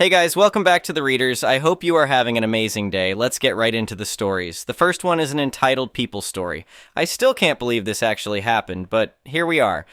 Hey guys, welcome back to The Readers. I hope you are having an amazing day. Let's get right into the stories. The first one is an entitled People story. I still can't believe this actually happened, but here we are.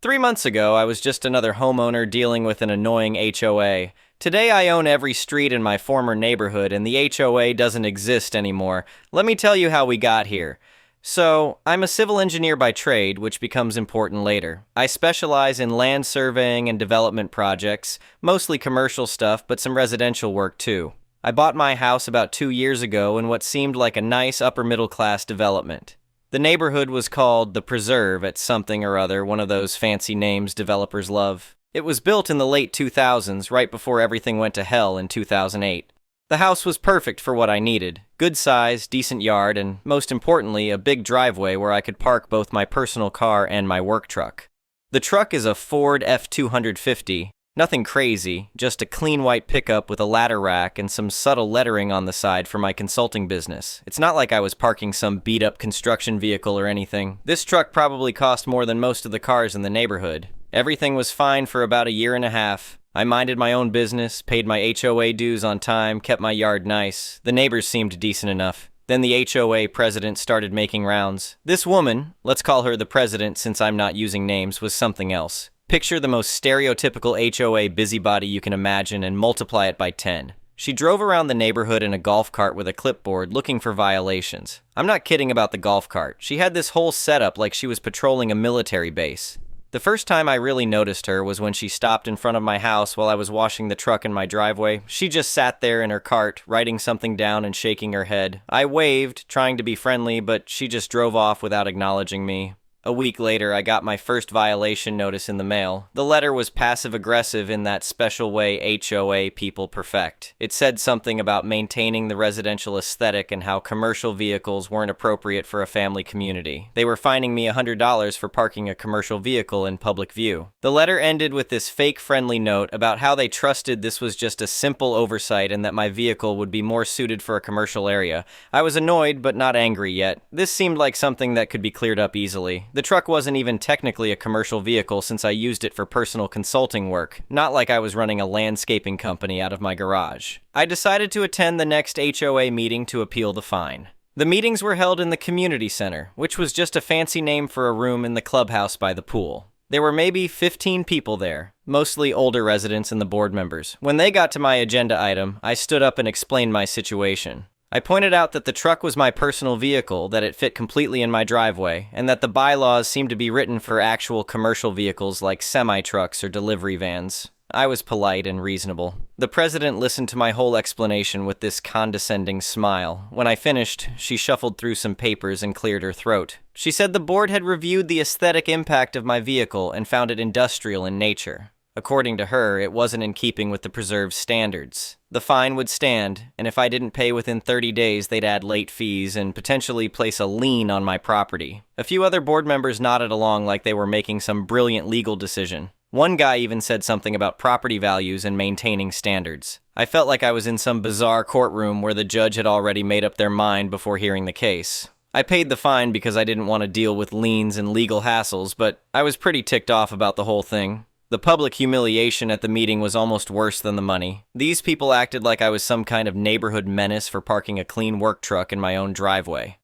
3 months ago, I was just another homeowner dealing with an annoying HOA. Today, I own every street in my former neighborhood, and the HOA doesn't exist anymore. Let me tell you how we got here. So, I'm a civil engineer by trade, which becomes important later. I specialize in land surveying and development projects, mostly commercial stuff, but some residential work too. I bought my house about 2 years ago in what seemed like a nice upper-middle-class development. The neighborhood was called The Preserve at something or other, one of those fancy names developers love. It was built in the late 2000s, right before everything went to hell in 2008. The house was perfect for what I needed. Good size, decent yard, and most importantly, a big driveway where I could park both my personal car and my work truck. The truck is a Ford F-250. Nothing crazy, just a clean white pickup with a ladder rack and some subtle lettering on the side for my consulting business. It's not like I was parking some beat-up construction vehicle or anything. This truck probably cost more than most of the cars in the neighborhood. Everything was fine for about a year and a half. I minded my own business, paid my HOA dues on time, kept my yard nice. The neighbors seemed decent enough. Then the HOA president started making rounds. This woman, let's call her the president since I'm not using names, was something else. Picture the most stereotypical HOA busybody you can imagine and multiply it by 10. She drove around the neighborhood in a golf cart with a clipboard looking for violations. I'm not kidding about the golf cart. She had this whole setup like she was patrolling a military base. The first time I really noticed her was when she stopped in front of my house while I was washing the truck in my driveway. She just sat there in her cart, writing something down and shaking her head. I waved, trying to be friendly, but she just drove off without acknowledging me. A week later, I got my first violation notice in the mail. The letter was passive-aggressive in that special way HOA people perfect. It said something about maintaining the residential aesthetic and how commercial vehicles weren't appropriate for a family community. They were fining me $100 for parking a commercial vehicle in public view. The letter ended with this fake friendly note about how they trusted this was just a simple oversight and that my vehicle would be more suited for a commercial area. I was annoyed, but not angry yet. This seemed like something that could be cleared up easily. The truck wasn't even technically a commercial vehicle since I used it for personal consulting work, not like I was running a landscaping company out of my garage. I decided to attend the next HOA meeting to appeal the fine. The meetings were held in the community center, which was just a fancy name for a room in the clubhouse by the pool. There were maybe 15 people there, mostly older residents and the board members. When they got to my agenda item, I stood up and explained my situation. I pointed out that the truck was my personal vehicle, that it fit completely in my driveway, and that the bylaws seemed to be written for actual commercial vehicles like semi-trucks or delivery vans. I was polite and reasonable. The president listened to my whole explanation with this condescending smile. When I finished, she shuffled through some papers and cleared her throat. She said the board had reviewed the aesthetic impact of my vehicle and found it industrial in nature. According to her, it wasn't in keeping with the preserve's standards. The fine would stand, and if I didn't pay within 30 days, they'd add late fees and potentially place a lien on my property. A few other board members nodded along like they were making some brilliant legal decision. One guy even said something about property values and maintaining standards. I felt like I was in some bizarre courtroom where the judge had already made up their mind before hearing the case. I paid the fine because I didn't want to deal with liens and legal hassles, but I was pretty ticked off about the whole thing. The public humiliation at the meeting was almost worse than the money. These people acted like I was some kind of neighborhood menace for parking a clean work truck in my own driveway.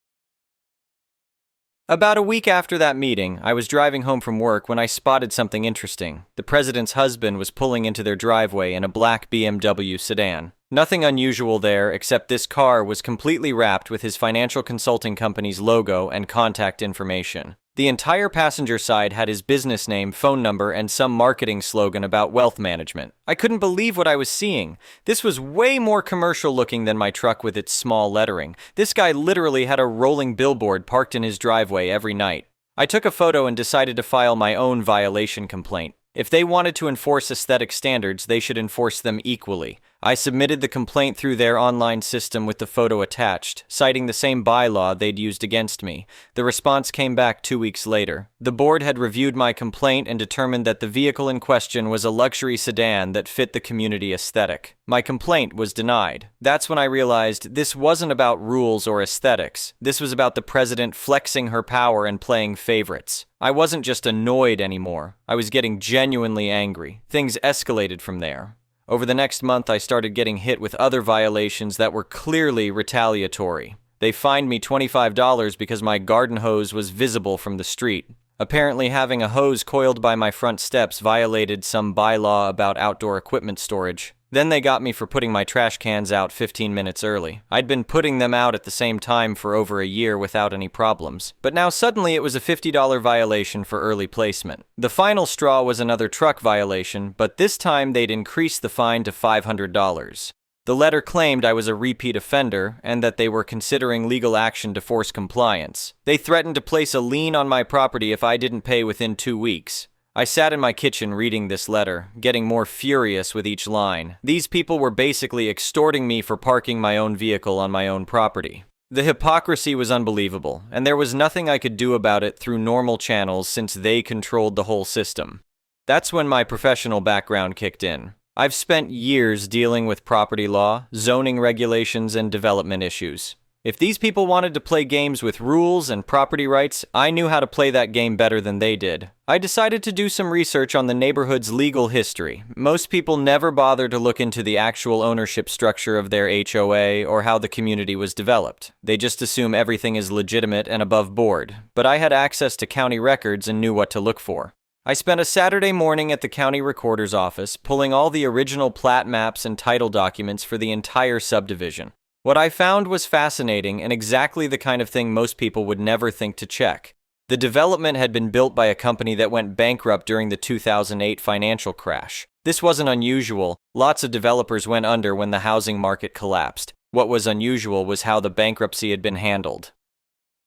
About a week after that meeting, I was driving home from work when I spotted something interesting. The president's husband was pulling into their driveway in a black BMW sedan. Nothing unusual there, except this car was completely wrapped with his financial consulting company's logo and contact information. The entire passenger side had his business name, phone number, and some marketing slogan about wealth management. I couldn't believe what I was seeing. This was way more commercial looking than my truck with its small lettering. This guy literally had a rolling billboard parked in his driveway every night. I took a photo and decided to file my own violation complaint. If they wanted to enforce aesthetic standards, they should enforce them equally. I submitted the complaint through their online system with the photo attached, citing the same bylaw they'd used against me. The response came back 2 weeks later. The board had reviewed my complaint and determined that the vehicle in question was a luxury sedan that fit the community aesthetic. My complaint was denied. That's when I realized this wasn't about rules or aesthetics. This was about the president flexing her power and playing favorites. I wasn't just annoyed anymore. I was getting genuinely angry. Things escalated from there. Over the next month, I started getting hit with other violations that were clearly retaliatory. They fined me $25 because my garden hose was visible from the street. Apparently, having a hose coiled by my front steps violated some bylaw about outdoor equipment storage. Then they got me for putting my trash cans out 15 minutes early. I'd been putting them out at the same time for over a year without any problems, but now suddenly it was a $50 violation for early placement. The final straw was another truck violation, but this time they'd increased the fine to $500. The letter claimed I was a repeat offender and that they were considering legal action to force compliance. They threatened to place a lien on my property if I didn't pay within 2 weeks. I sat in my kitchen reading this letter, getting more furious with each line. These people were basically extorting me for parking my own vehicle on my own property. The hypocrisy was unbelievable, and there was nothing I could do about it through normal channels since they controlled the whole system. That's when my professional background kicked in. I've spent years dealing with property law, zoning regulations, and development issues. If these people wanted to play games with rules and property rights, I knew how to play that game better than they did. I decided to do some research on the neighborhood's legal history. Most people never bother to look into the actual ownership structure of their HOA or how the community was developed. They just assume everything is legitimate and above board. But I had access to county records and knew what to look for. I spent a Saturday morning at the county recorder's office, pulling all the original plat maps and title documents for the entire subdivision. What I found was fascinating and exactly the kind of thing most people would never think to check. The development had been built by a company that went bankrupt during the 2008 financial crash. This wasn't unusual. Lots of developers went under when the housing market collapsed. What was unusual was how the bankruptcy had been handled.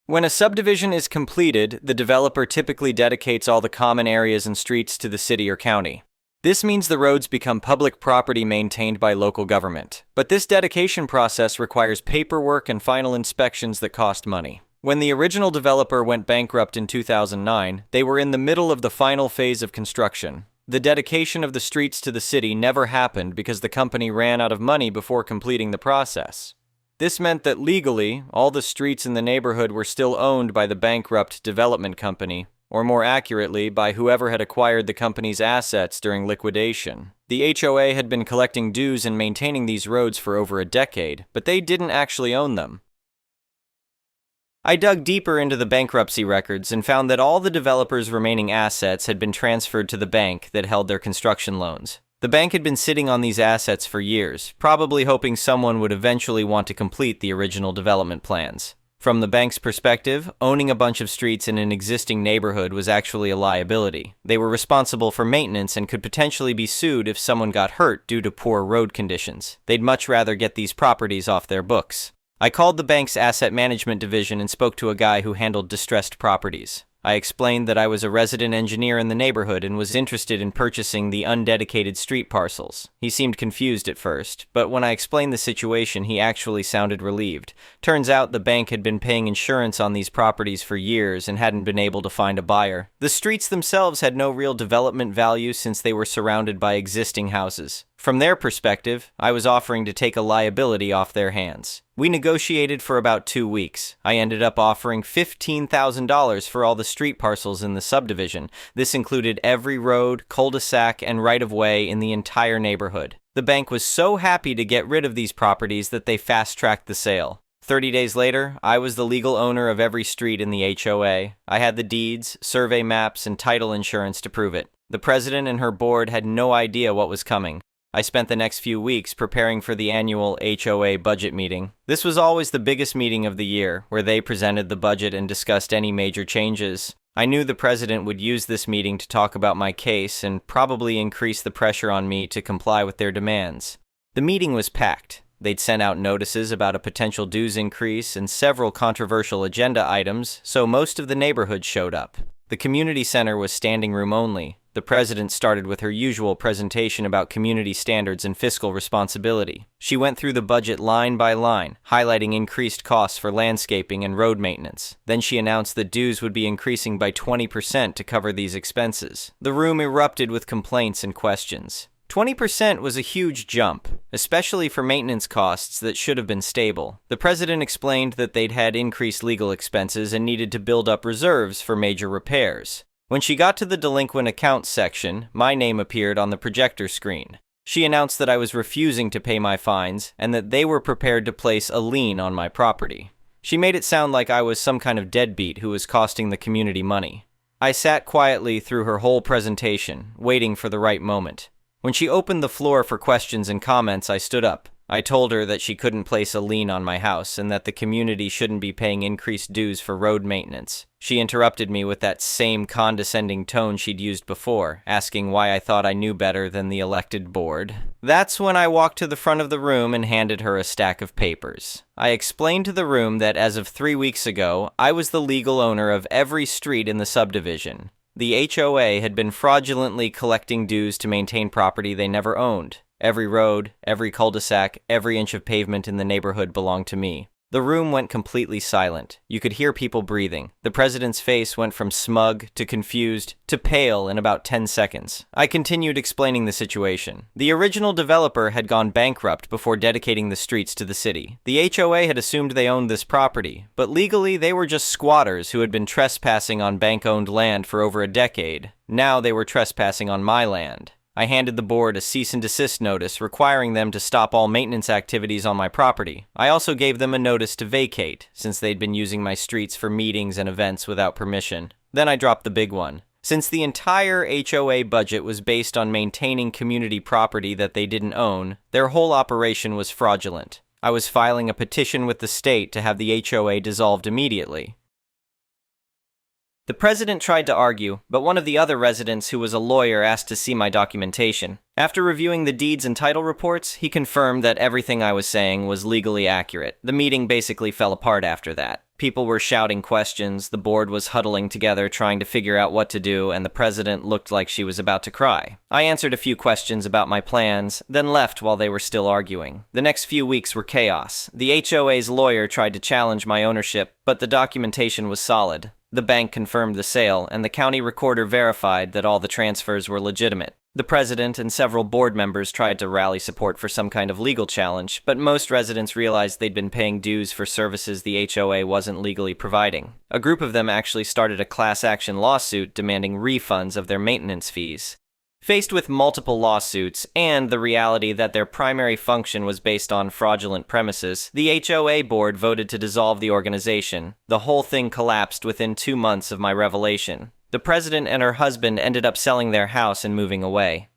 When a subdivision is completed, the developer typically dedicates all the common areas and streets to the city or county. This means the roads become public property maintained by local government. But this dedication process requires paperwork and final inspections that cost money. When the original developer went bankrupt in 2009, they were in the middle of the final phase of construction. The dedication of the streets to the city never happened because the company ran out of money before completing the process. This meant that legally, all the streets in the neighborhood were still owned by the bankrupt development company, or more accurately, by whoever had acquired the company's assets during liquidation. The HOA had been collecting dues and maintaining these roads for over a decade, but they didn't actually own them. I dug deeper into the bankruptcy records and found that all the developers' remaining assets had been transferred to the bank that held their construction loans. The bank had been sitting on these assets for years, probably hoping someone would eventually want to complete the original development plans. From the bank's perspective, owning a bunch of streets in an existing neighborhood was actually a liability. They were responsible for maintenance and could potentially be sued if someone got hurt due to poor road conditions. They'd much rather get these properties off their books. I called the bank's asset management division and spoke to a guy who handled distressed properties. I explained that I was a resident engineer in the neighborhood and was interested in purchasing the undedicated street parcels. He seemed confused at first, but when I explained the situation, he actually sounded relieved. Turns out the bank had been paying insurance on these properties for years and hadn't been able to find a buyer. The streets themselves had no real development value since they were surrounded by existing houses. From their perspective, I was offering to take a liability off their hands. We negotiated for about 2 weeks. I ended up offering $15,000 for all the street parcels in the subdivision. This included every road, cul-de-sac, and right-of-way in the entire neighborhood. The bank was so happy to get rid of these properties that they fast-tracked the sale. 30 days later, I was the legal owner of every street in the HOA. I had the deeds, survey maps, and title insurance to prove it. The president and her board had no idea what was coming. I spent the next few weeks preparing for the annual HOA budget meeting. This was always the biggest meeting of the year, where they presented the budget and discussed any major changes. I knew the president would use this meeting to talk about my case and probably increase the pressure on me to comply with their demands. The meeting was packed. They'd sent out notices about a potential dues increase and several controversial agenda items, so most of the neighborhood showed up. The community center was standing room only. The president started with her usual presentation about community standards and fiscal responsibility. She went through the budget line by line, highlighting increased costs for landscaping and road maintenance. Then she announced that dues would be increasing by 20% to cover these expenses. The room erupted with complaints and questions. 20% was a huge jump, especially for maintenance costs that should have been stable. The president explained that they'd had increased legal expenses and needed to build up reserves for major repairs. When she got to the delinquent accounts section, my name appeared on the projector screen. She announced that I was refusing to pay my fines and that they were prepared to place a lien on my property. She made it sound like I was some kind of deadbeat who was costing the community money. I sat quietly through her whole presentation, waiting for the right moment. When she opened the floor for questions and comments, I stood up. I told her that she couldn't place a lien on my house and that the community shouldn't be paying increased dues for road maintenance. She interrupted me with that same condescending tone she'd used before, asking why I thought I knew better than the elected board. That's when I walked to the front of the room and handed her a stack of papers. I explained to the room that as of 3 weeks ago, I was the legal owner of every street in the subdivision. The HOA had been fraudulently collecting dues to maintain property they never owned. Every road, every cul-de-sac, every inch of pavement in the neighborhood belonged to me. The room went completely silent. You could hear people breathing. The president's face went from smug to confused to pale in about 10 seconds. I continued explaining the situation. The original developer had gone bankrupt before dedicating the streets to the city. The HOA had assumed they owned this property, but legally they were just squatters who had been trespassing on bank-owned land for over a decade. Now they were trespassing on my land. I handed the board a cease and desist notice requiring them to stop all maintenance activities on my property. I also gave them a notice to vacate, since they'd been using my streets for meetings and events without permission. Then I dropped the big one. Since the entire HOA budget was based on maintaining community property that they didn't own, their whole operation was fraudulent. I was filing a petition with the state to have the HOA dissolved immediately. The president tried to argue, but one of the other residents who was a lawyer asked to see my documentation. After reviewing the deeds and title reports, he confirmed that everything I was saying was legally accurate. The meeting basically fell apart after that. People were shouting questions, the board was huddling together trying to figure out what to do, and the president looked like she was about to cry. I answered a few questions about my plans, then left while they were still arguing. The next few weeks were chaos. The HOA's lawyer tried to challenge my ownership, but the documentation was solid. The bank confirmed the sale, and the county recorder verified that all the transfers were legitimate. The president and several board members tried to rally support for some kind of legal challenge, but most residents realized they'd been paying dues for services the HOA wasn't legally providing. A group of them actually started a class action lawsuit demanding refunds of their maintenance fees. Faced with multiple lawsuits and the reality that their primary function was based on fraudulent premises, the HOA board voted to dissolve the organization. The whole thing collapsed within 2 months of my revelation. The president and her husband ended up selling their house and moving away.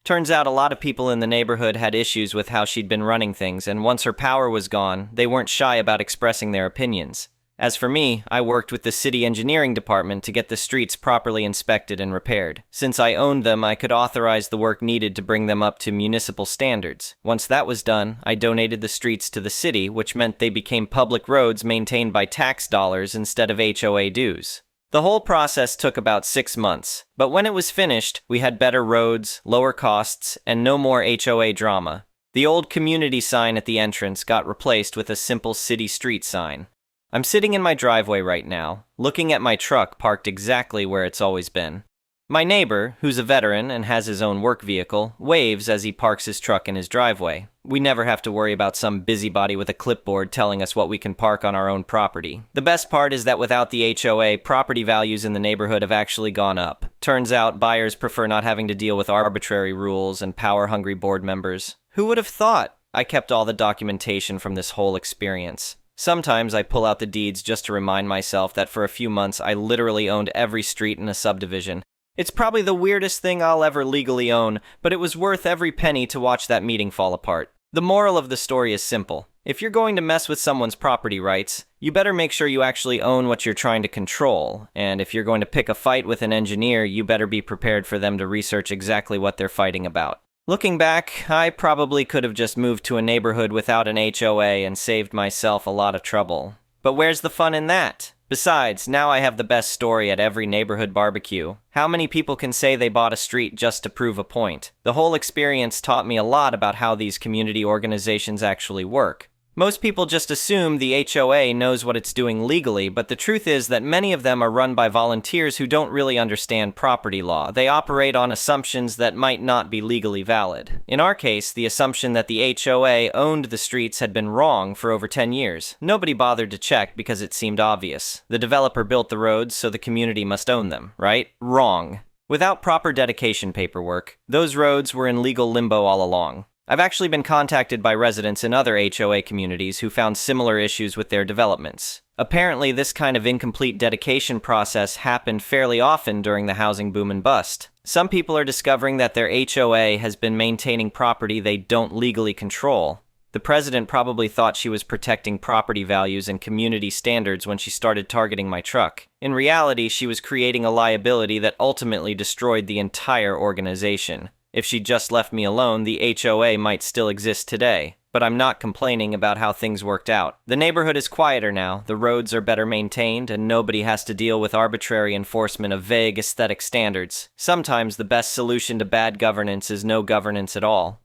Turns out a lot of people in the neighborhood had issues with how she'd been running things, and once her power was gone, they weren't shy about expressing their opinions. As for me, I worked with the city engineering department to get the streets properly inspected and repaired. Since I owned them, I could authorize the work needed to bring them up to municipal standards. Once that was done, I donated the streets to the city, which meant they became public roads maintained by tax dollars instead of HOA dues. The whole process took about 6 months, but when it was finished, we had better roads, lower costs, and no more HOA drama. The old community sign at the entrance got replaced with a simple city street sign. I'm sitting in my driveway right now, looking at my truck parked exactly where it's always been. My neighbor, who's a veteran and has his own work vehicle, waves as he parks his truck in his driveway. We never have to worry about some busybody with a clipboard telling us what we can park on our own property. The best part is that without the HOA, property values in the neighborhood have actually gone up. Turns out buyers prefer not having to deal with arbitrary rules and power-hungry board members. Who would have thought? I kept all the documentation from this whole experience. Sometimes I pull out the deeds just to remind myself that for a few months I literally owned every street in a subdivision. It's probably the weirdest thing I'll ever legally own, but it was worth every penny to watch that meeting fall apart. The moral of the story is simple. If you're going to mess with someone's property rights, you better make sure you actually own what you're trying to control, and if you're going to pick a fight with an engineer, you better be prepared for them to research exactly what they're fighting about. Looking back, I probably could have just moved to a neighborhood without an HOA and saved myself a lot of trouble. But where's the fun in that? Besides, now I have the best story at every neighborhood barbecue. How many people can say they bought a street just to prove a point? The whole experience taught me a lot about how these community organizations actually work. Most people just assume the HOA knows what it's doing legally, but the truth is that many of them are run by volunteers who don't really understand property law. They operate on assumptions that might not be legally valid. In our case, the assumption that the HOA owned the streets had been wrong for over 10 years. Nobody bothered to check because it seemed obvious. The developer built the roads, so the community must own them, right? Wrong. Without proper dedication paperwork, those roads were in legal limbo all along. I've actually been contacted by residents in other HOA communities who found similar issues with their developments. Apparently, this kind of incomplete dedication process happened fairly often during the housing boom and bust. Some people are discovering that their HOA has been maintaining property they don't legally control. The president probably thought she was protecting property values and community standards when she started targeting my truck. In reality, she was creating a liability that ultimately destroyed the entire organization. If she'd just left me alone, the HOA might still exist today. But I'm not complaining about how things worked out. The neighborhood is quieter now, the roads are better maintained, and nobody has to deal with arbitrary enforcement of vague aesthetic standards. Sometimes the best solution to bad governance is no governance at all.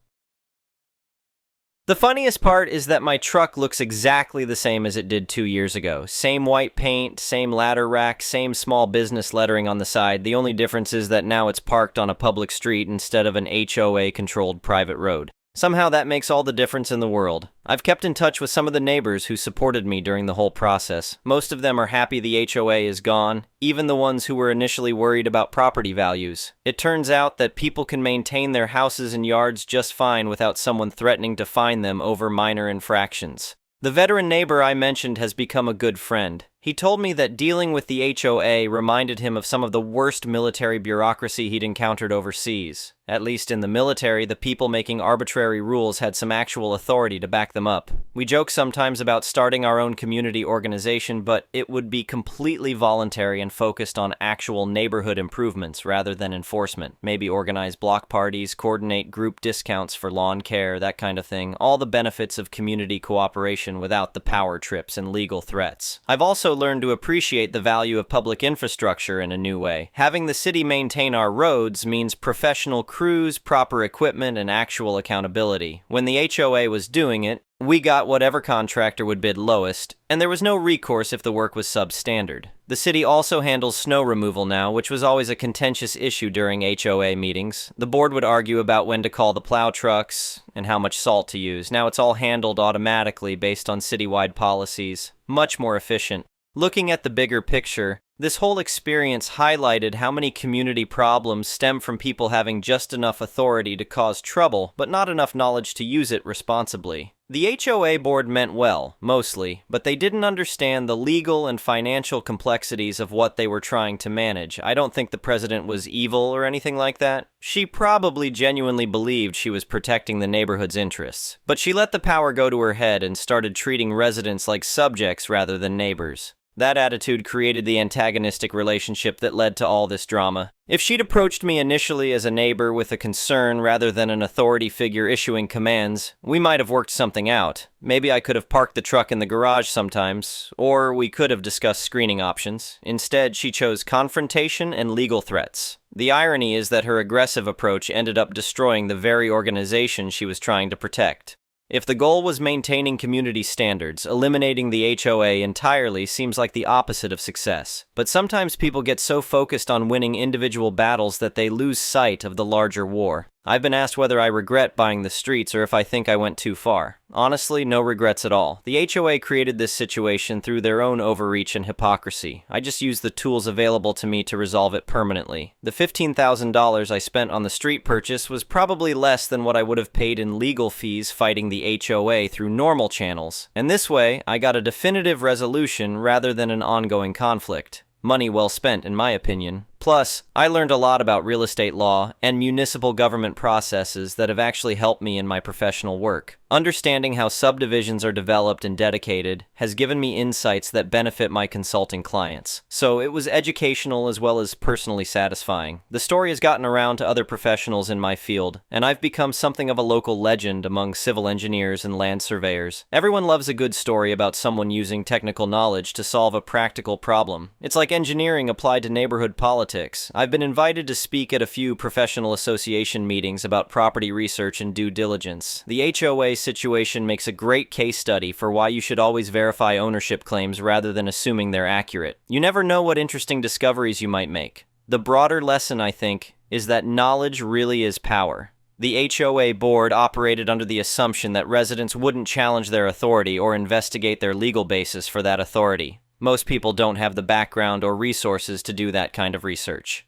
The funniest part is that my truck looks exactly the same as it did 2 years ago. Same white paint, same ladder rack, same small business lettering on the side. The only difference is that now it's parked on a public street instead of an HOA-controlled private road. Somehow that makes all the difference in the world. I've kept in touch with some of the neighbors who supported me during the whole process. Most of them are happy the HOA is gone, even the ones who were initially worried about property values. It turns out that people can maintain their houses and yards just fine without someone threatening to fine them over minor infractions. The veteran neighbor I mentioned has become a good friend. He told me that dealing with the HOA reminded him of some of the worst military bureaucracy he'd encountered overseas. At least in the military, the people making arbitrary rules had some actual authority to back them up. We joke sometimes about starting our own community organization, but it would be completely voluntary and focused on actual neighborhood improvements rather than enforcement. Maybe organize block parties, coordinate group discounts for lawn care, that kind of thing. All the benefits of community cooperation without the power trips and legal threats. I've also learned to appreciate the value of public infrastructure in a new way. Having the city maintain our roads means professional crews, proper equipment, and actual accountability. When the HOA was doing it, we got whatever contractor would bid lowest, and there was no recourse if the work was substandard. The city also handles snow removal now, which was always a contentious issue during HOA meetings. The board would argue about when to call the plow trucks and how much salt to use. Now it's all handled automatically based on citywide policies. Much more efficient. Looking at the bigger picture, this whole experience highlighted how many community problems stem from people having just enough authority to cause trouble, but not enough knowledge to use it responsibly. The HOA board meant well, mostly, but they didn't understand the legal and financial complexities of what they were trying to manage. I don't think the president was evil or anything like that. She probably genuinely believed she was protecting the neighborhood's interests, but she let the power go to her head and started treating residents like subjects rather than neighbors. That attitude created the antagonistic relationship that led to all this drama. If she'd approached me initially as a neighbor with a concern rather than an authority figure issuing commands, we might have worked something out. Maybe I could have parked the truck in the garage sometimes, or we could have discussed screening options. Instead, she chose confrontation and legal threats. The irony is that her aggressive approach ended up destroying the very organization she was trying to protect. If the goal was maintaining community standards, eliminating the HOA entirely seems like the opposite of success. But sometimes people get so focused on winning individual battles that they lose sight of the larger war. I've been asked whether I regret buying the streets or if I think I went too far. Honestly, no regrets at all. The HOA created this situation through their own overreach and hypocrisy. I just used the tools available to me to resolve it permanently. The $15,000 I spent on the street purchase was probably less than what I would have paid in legal fees fighting the HOA through normal channels. And this way, I got a definitive resolution rather than an ongoing conflict. Money well spent, in my opinion. Plus, I learned a lot about real estate law and municipal government processes that have actually helped me in my professional work. Understanding how subdivisions are developed and dedicated has given me insights that benefit my consulting clients. So it was educational as well as personally satisfying. The story has gotten around to other professionals in my field, and I've become something of a local legend among civil engineers and land surveyors. Everyone loves a good story about someone using technical knowledge to solve a practical problem. It's like engineering applied to neighborhood politics. I've been invited to speak at a few professional association meetings about property research and due diligence. The HOA situation makes a great case study for why you should always verify ownership claims rather than assuming they're accurate. You never know what interesting discoveries you might make. The broader lesson, I think, is that knowledge really is power. The HOA board operated under the assumption that residents wouldn't challenge their authority or investigate their legal basis for that authority. Most people don't have the background or resources to do that kind of research.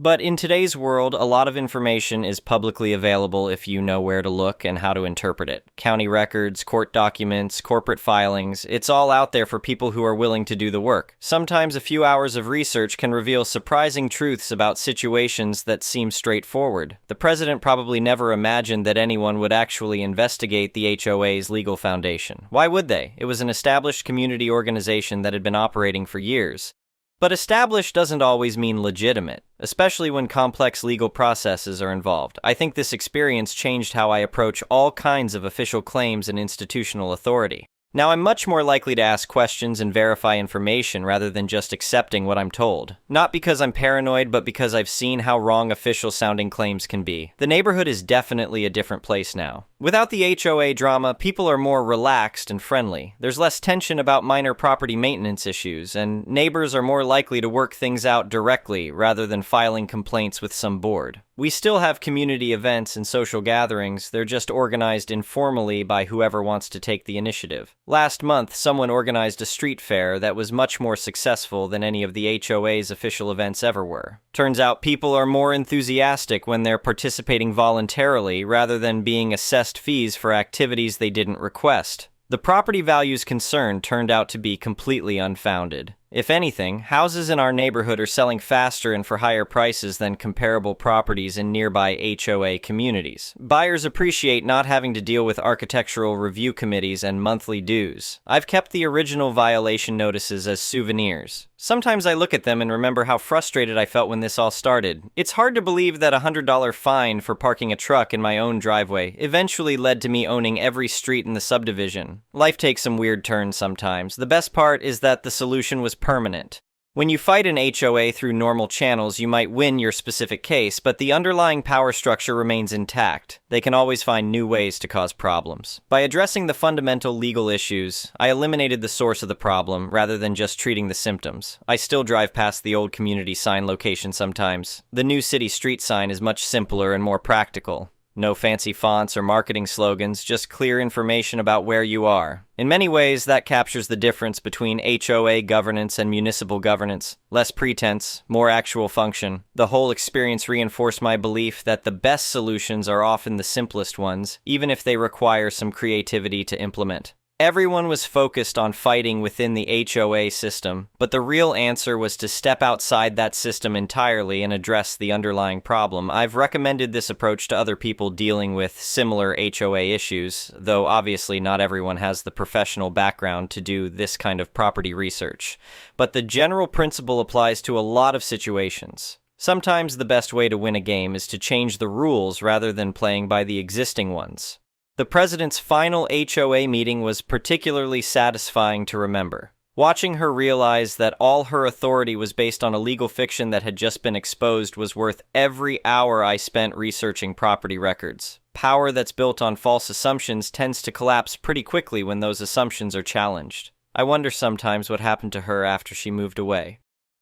But in today's world, a lot of information is publicly available if you know where to look and how to interpret it. County records, court documents, corporate filings, it's all out there for people who are willing to do the work. Sometimes a few hours of research can reveal surprising truths about situations that seem straightforward. The president probably never imagined that anyone would actually investigate the HOA's legal foundation. Why would they? It was an established community organization that had been operating for years. But established doesn't always mean legitimate, especially when complex legal processes are involved. I think this experience changed how I approach all kinds of official claims and institutional authority. Now I'm much more likely to ask questions and verify information rather than just accepting what I'm told. Not because I'm paranoid, but because I've seen how wrong official-sounding claims can be. The neighborhood is definitely a different place now. Without the HOA drama, people are more relaxed and friendly. There's less tension about minor property maintenance issues, and neighbors are more likely to work things out directly rather than filing complaints with some board. We still have community events and social gatherings, they're just organized informally by whoever wants to take the initiative. Last month, someone organized a street fair that was much more successful than any of the HOA's official events ever were. Turns out people are more enthusiastic when they're participating voluntarily rather than being assessed fees for activities they didn't request. The property values concerned turned out to be completely unfounded. If anything, houses in our neighborhood are selling faster and for higher prices than comparable properties in nearby HOA communities. Buyers appreciate not having to deal with architectural review committees and monthly dues. I've kept the original violation notices as souvenirs. Sometimes I look at them and remember how frustrated I felt when this all started. It's hard to believe that a $100 fine for parking a truck in my own driveway eventually led to me owning every street in the subdivision. Life takes some weird turns sometimes. The best part is that the solution was permanent. When you fight an HOA through normal channels, you might win your specific case, but the underlying power structure remains intact. They can always find new ways to cause problems. By addressing the fundamental legal issues, I eliminated the source of the problem rather than just treating the symptoms. I still drive past the old community sign location sometimes. The new city street sign is much simpler and more practical. No fancy fonts or marketing slogans, just clear information about where you are. In many ways, that captures the difference between HOA governance and municipal governance. Less pretense, more actual function. The whole experience reinforced my belief that the best solutions are often the simplest ones, even if they require some creativity to implement. Everyone was focused on fighting within the HOA system, but the real answer was to step outside that system entirely and address the underlying problem. I've recommended this approach to other people dealing with similar HOA issues, though obviously not everyone has the professional background to do this kind of property research. But the general principle applies to a lot of situations. Sometimes the best way to win a game is to change the rules rather than playing by the existing ones. The president's final HOA meeting was particularly satisfying to remember. Watching her realize that all her authority was based on a legal fiction that had just been exposed was worth every hour I spent researching property records. Power that's built on false assumptions tends to collapse pretty quickly when those assumptions are challenged. I wonder sometimes what happened to her after she moved away.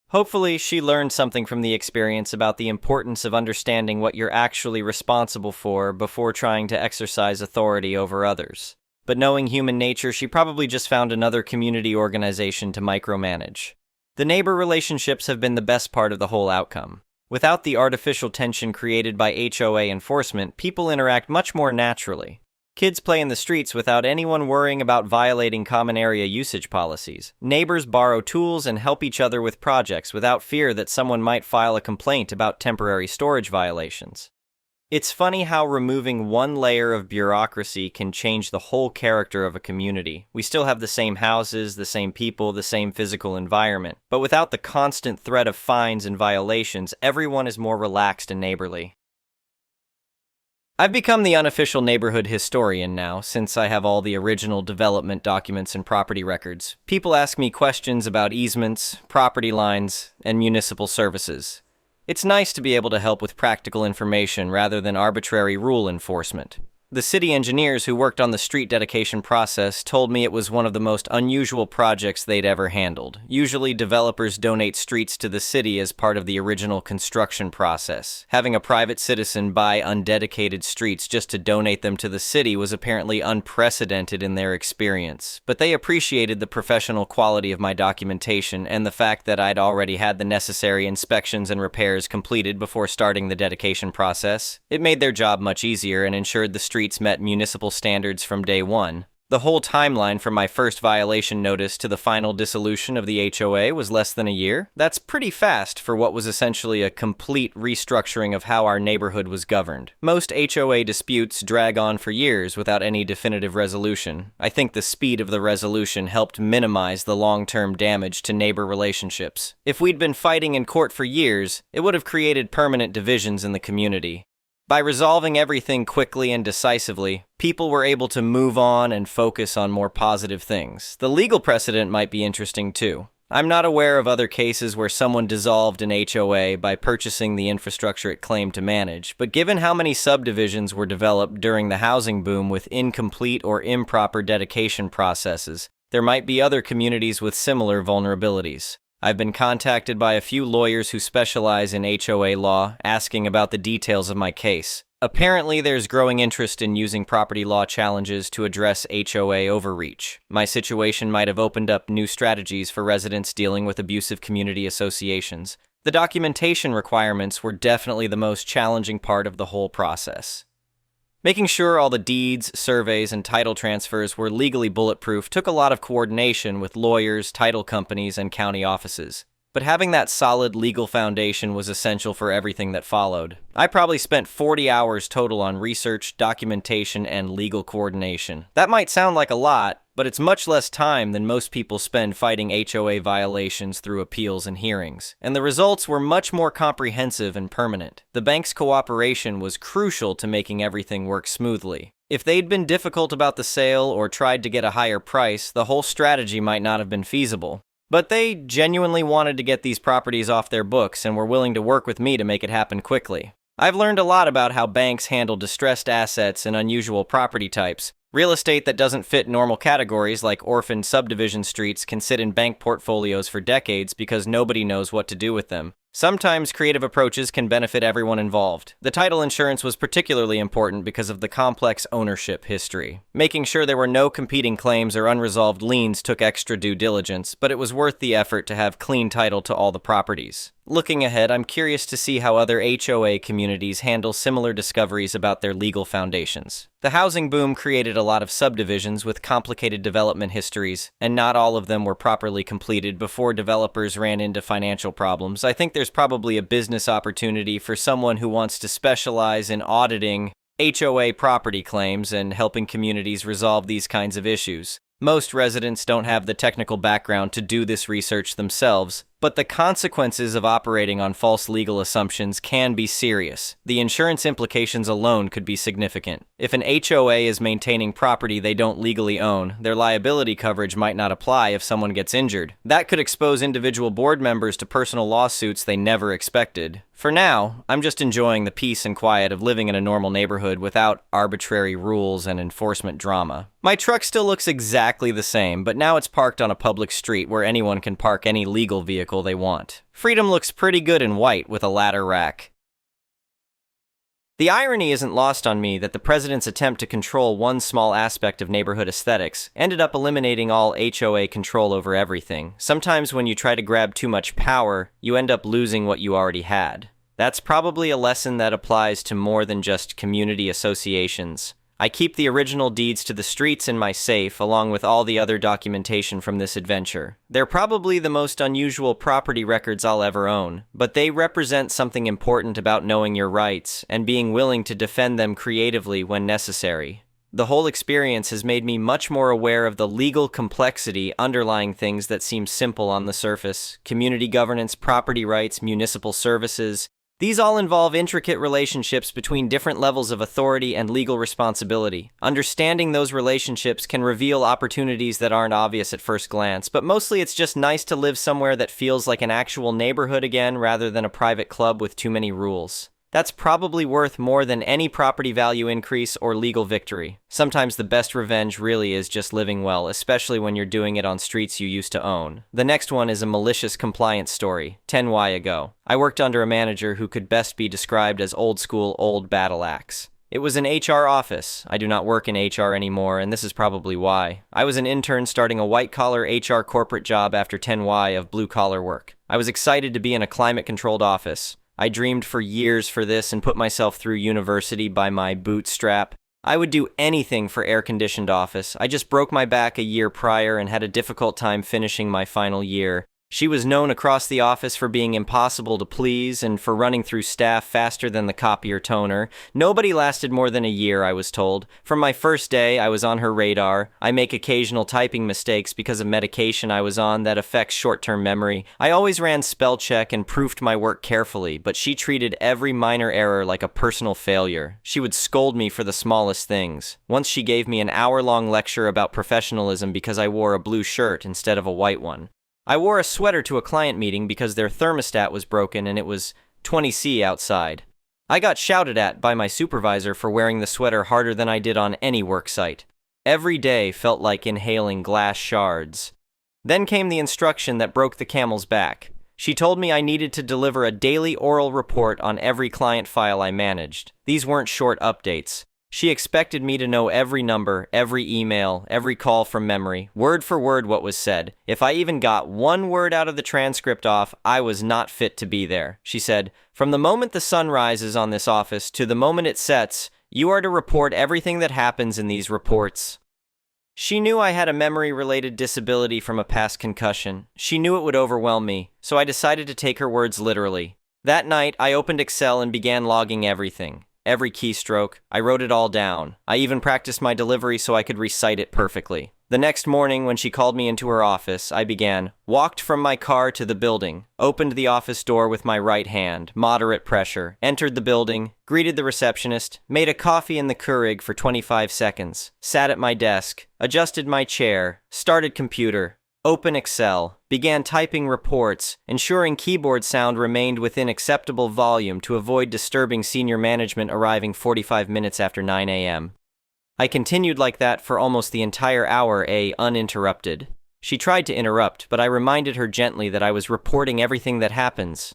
Hopefully, she learned something from the experience about the importance of understanding what you're actually responsible for before trying to exercise authority over others. But knowing human nature, she probably just found another community organization to micromanage. The neighbor relationships have been the best part of the whole outcome. Without the artificial tension created by HOA enforcement, people interact much more naturally. Kids play in the streets without anyone worrying about violating common area usage policies. Neighbors borrow tools and help each other with projects without fear that someone might file a complaint about temporary storage violations. It's funny how removing one layer of bureaucracy can change the whole character of a community. We still have the same houses, the same people, the same physical environment. But without the constant threat of fines and violations, everyone is more relaxed and neighborly. I've become the unofficial neighborhood historian now, since I have all the original development documents and property records. People ask me questions about easements, property lines, and municipal services. It's nice to be able to help with practical information rather than arbitrary rule enforcement. The city engineers who worked on the street dedication process told me it was one of the most unusual projects they'd ever handled. Usually, developers donate streets to the city as part of the original construction process. Having a private citizen buy undedicated streets just to donate them to the city was apparently unprecedented in their experience. But they appreciated the professional quality of my documentation and the fact that I'd already had the necessary inspections and repairs completed before starting the dedication process. It made their job much easier and ensured the streets met municipal standards from day one. The whole timeline from my first violation notice to the final dissolution of the HOA was less than a year. That's pretty fast for what was essentially a complete restructuring of how our neighborhood was governed. Most HOA disputes drag on for years without any definitive resolution. I think the speed of the resolution helped minimize the long-term damage to neighbor relationships. If we'd been fighting in court for years, it would have created permanent divisions in the community. By resolving everything quickly and decisively, people were able to move on and focus on more positive things. The legal precedent might be interesting too. I'm not aware of other cases where someone dissolved an HOA by purchasing the infrastructure it claimed to manage, but given how many subdivisions were developed during the housing boom with incomplete or improper dedication processes, there might be other communities with similar vulnerabilities. I've been contacted by a few lawyers who specialize in HOA law, asking about the details of my case. Apparently, there's growing interest in using property law challenges to address HOA overreach. My situation might have opened up new strategies for residents dealing with abusive community associations. The documentation requirements were definitely the most challenging part of the whole process. Making sure all the deeds, surveys, and title transfers were legally bulletproof took a lot of coordination with lawyers, title companies, and county offices. But having that solid legal foundation was essential for everything that followed. I probably spent 40 hours total on research, documentation, and legal coordination. That might sound like a lot, but it's much less time than most people spend fighting HOA violations through appeals and hearings. And the results were much more comprehensive and permanent. The bank's cooperation was crucial to making everything work smoothly. If they'd been difficult about the sale or tried to get a higher price, the whole strategy might not have been feasible. But they genuinely wanted to get these properties off their books and were willing to work with me to make it happen quickly. I've learned a lot about how banks handle distressed assets and unusual property types. Real estate that doesn't fit normal categories like orphaned subdivision streets can sit in bank portfolios for decades because nobody knows what to do with them. Sometimes creative approaches can benefit everyone involved. The title insurance was particularly important because of the complex ownership history. Making sure there were no competing claims or unresolved liens took extra due diligence, but it was worth the effort to have clean title to all the properties. Looking ahead, I'm curious to see how other HOA communities handle similar discoveries about their legal foundations. The housing boom created a lot of subdivisions with complicated development histories, and not all of them were properly completed before developers ran into financial problems. I think there's probably a business opportunity for someone who wants to specialize in auditing HOA property claims and helping communities resolve these kinds of issues. Most residents don't have the technical background to do this research themselves, but the consequences of operating on false legal assumptions can be serious. The insurance implications alone could be significant. If an HOA is maintaining property they don't legally own, their liability coverage might not apply if someone gets injured. That could expose individual board members to personal lawsuits they never expected. For now, I'm just enjoying the peace and quiet of living in a normal neighborhood without arbitrary rules and enforcement drama. My truck still looks exactly the same, but now it's parked on a public street where anyone can park any legal vehicle they want. Freedom looks pretty good in white with a ladder rack. The irony isn't lost on me that the president's attempt to control one small aspect of neighborhood aesthetics ended up eliminating all HOA control over everything. Sometimes when you try to grab too much power, you end up losing what you already had. That's probably a lesson that applies to more than just community associations. I keep the original deeds to the streets in my safe, along with all the other documentation from this adventure. They're probably the most unusual property records I'll ever own, but they represent something important about knowing your rights and being willing to defend them creatively when necessary. The whole experience has made me much more aware of the legal complexity underlying things that seem simple on the surface: community governance, property rights, municipal services. These all involve intricate relationships between different levels of authority and legal responsibility. Understanding those relationships can reveal opportunities that aren't obvious at first glance, but mostly it's just nice to live somewhere that feels like an actual neighborhood again rather than a private club with too many rules. That's probably worth more than any property value increase or legal victory. Sometimes the best revenge really is just living well, especially when you're doing it on streets you used to own. The next one is a malicious compliance story. 10Y ago, I worked under a manager who could best be described as old school, old battle axe. It was an HR office. I do not work in HR anymore, and this is probably why. I was an intern starting a white-collar HR corporate job after 10Y of blue-collar work. I was excited to be in a climate-controlled office. I dreamed for years for this and put myself through university by my bootstrap. I would do anything for air-conditioned office. I just broke my back a year prior and had a difficult time finishing my final year. She was known across the office for being impossible to please and for running through staff faster than the copier toner. Nobody lasted more than a year, I was told. From my first day, I was on her radar. I make occasional typing mistakes because of medication I was on that affects short-term memory. I always ran spell check and proofed my work carefully, but she treated every minor error like a personal failure. She would scold me for the smallest things. Once she gave me an hour-long lecture about professionalism because I wore a blue shirt instead of a white one. I wore a sweater to a client meeting because their thermostat was broken and it was 20°C outside. I got shouted at by my supervisor for wearing the sweater harder than I did on any work site. Every day felt like inhaling glass shards. Then came the instruction that broke the camel's back. She told me I needed to deliver a daily oral report on every client file I managed. These weren't short updates. She expected me to know every number, every email, every call from memory, word for word what was said. If I even got one word out of the transcript off, I was not fit to be there. She said, "From the moment the sun rises on this office to the moment it sets, you are to report everything that happens in these reports." She knew I had a memory-related disability from a past concussion. She knew it would overwhelm me, so I decided to take her words literally. That night, I opened Excel and began logging everything. Every keystroke. I wrote it all down. I even practiced my delivery so I could recite it perfectly. The next morning, when she called me into her office, I began, walked from my car to the building, opened the office door with my right hand, moderate pressure, entered the building, greeted the receptionist, made a coffee in the Keurig for 25 seconds, sat at my desk, adjusted my chair, started computer, open Excel, began typing reports, ensuring keyboard sound remained within acceptable volume to avoid disturbing senior management arriving 45 minutes after 9 a.m. I continued like that for almost the entire hour, uninterrupted. She tried to interrupt, but I reminded her gently that I was reporting everything that happens.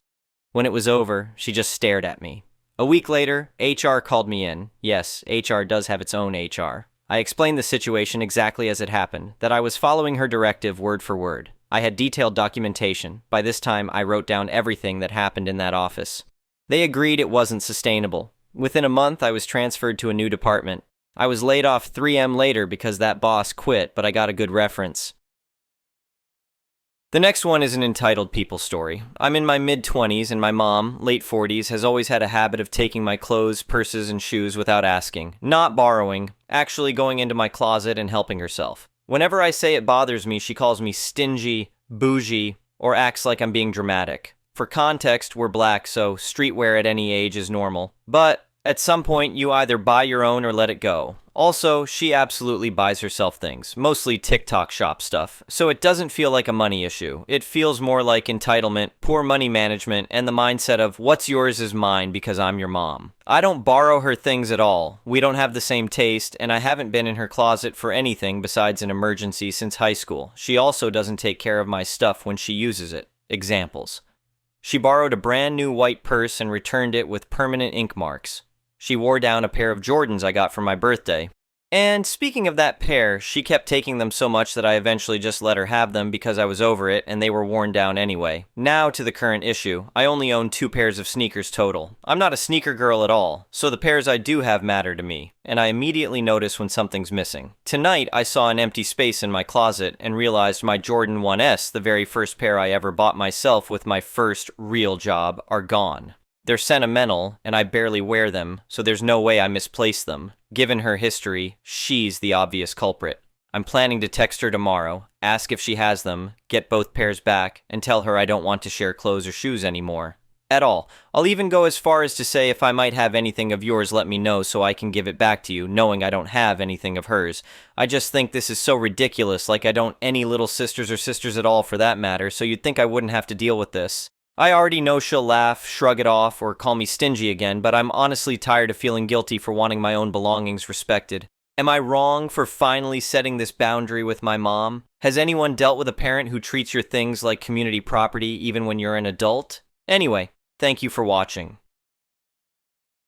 When it was over, she just stared at me. A week later, HR called me in. Yes, HR does have its own HR. I explained the situation exactly as it happened, that I was following her directive word for word. I had detailed documentation. By this time, I wrote down everything that happened in that office. They agreed it wasn't sustainable. Within a month, I was transferred to a new department. I was laid off 3M later because that boss quit, but I got a good reference. The next one is an entitled people story. I'm in my mid-20s and my mom, late 40s, has always had a habit of taking my clothes, purses, and shoes without asking. Not borrowing, actually going into my closet and helping herself. Whenever I say it bothers me, she calls me stingy, bougie, or acts like I'm being dramatic. For context, we're black, so streetwear at any age is normal. But at some point, you either buy your own or let it go. Also, she absolutely buys herself things, mostly TikTok shop stuff, so it doesn't feel like a money issue. It feels more like entitlement, poor money management, and the mindset of what's yours is mine because I'm your mom. I don't borrow her things at all. We don't have the same taste, and I haven't been in her closet for anything besides an emergency since high school. She also doesn't take care of my stuff when she uses it. Examples. She borrowed a brand new white purse and returned it with permanent ink marks. She wore down a pair of Jordans I got for my birthday. And speaking of that pair, she kept taking them so much that I eventually just let her have them because I was over it and they were worn down anyway. Now to the current issue. I only own 2 pairs of sneakers total. I'm not a sneaker girl at all, so the pairs I do have matter to me, and I immediately notice when something's missing. Tonight, I saw an empty space in my closet and realized my Jordan 1S, the very first pair I ever bought myself with my first real job, are gone. They're sentimental, and I barely wear them, so there's no way I misplaced them. Given her history, she's the obvious culprit. I'm planning to text her tomorrow, ask if she has them, get both pairs back, and tell her I don't want to share clothes or shoes anymore. At all. I'll even go as far as to say if I might have anything of yours, let me know so I can give it back to you, knowing I don't have anything of hers. I just think this is so ridiculous, like I don't any little sisters or sisters at all for that matter, so you'd think I wouldn't have to deal with this. I already know she'll laugh, shrug it off, or call me stingy again, but I'm honestly tired of feeling guilty for wanting my own belongings respected. Am I wrong for finally setting this boundary with my mom? Has anyone dealt with a parent who treats your things like community property even when you're an adult? Anyway, thank you for watching.